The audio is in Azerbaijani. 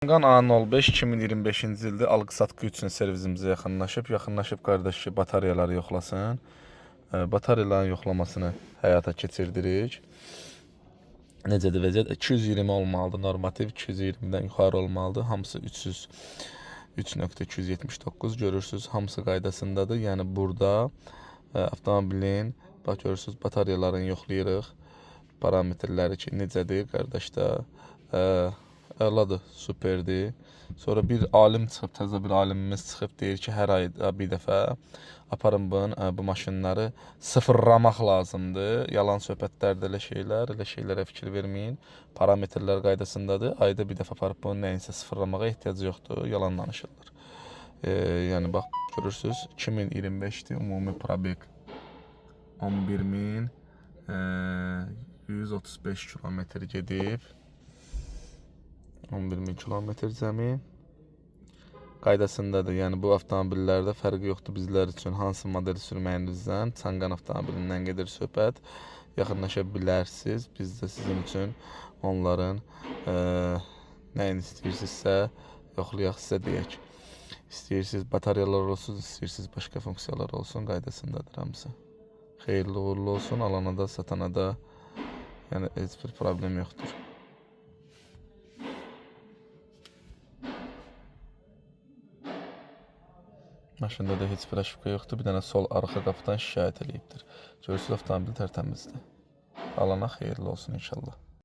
Qan A05 2025-ci ildə alqı-satqı üçün servisimizə yaxınlaşıb qardaş ki, batareyaları yoxlasın. Batareyaların yoxlamasını həyata keçirdirik. Necədir vəziyyət? 220 olmalıdır, normativ 220-dən yuxarı olmalıdır. Hamısı 3.279 görürsünüz, hamısı qaydasındadır. Yəni burada avtomobilin, bax görürsünüz, batareyalarını yoxlayırıq. Parametrləri ki, necədir qardaşlar? Əladır, superdir. Sonra bir alim çıxıb, təzə bir alimimiz çıxıb deyir ki, hər ay bir dəfə aparın bu maşınları sıfırlamaq lazımdır. Yalan söhbətlərdir, elə şeylərə fikir verməyin. Parametrlər qaydasındadır. Ayda bir dəfə aparıb bunu nəyinsə sıfırlamağa ehtiyac yoxdur, yalan danışırlar. Yəni bax görürsünüz, 2025-dir ümumi probek 11.135 kilometr gedib. 11.000 kilometr cəmi qaydasındadır. Yəni bu avtomobillərdə fərqi yoxdur bizlər üçün. Hansı model sürməyinizdən, Çanqan avtomobilindən gedir söhbət. Yaxınlaşa bilərsiniz. Biz də sizin üçün onların nəyini istəyirsinizsə yoxlayaq, sizə deyək. İstəyirsiniz batareyalar olsun, istəyirsiniz başqa funksiyalar olsun, qaydasındadır hamısı. Xeyirli uğurlu olsun, alana da, satana da yəni heç bir problem yoxdur. Maşında da heç bir aşıqqa yoxdur. Bir dənə sol arxa qapıdan şikayət eləyibdir. Görürsünüz, avtomobil tərtəmizdir. Alana xeyirli olsun inşallah.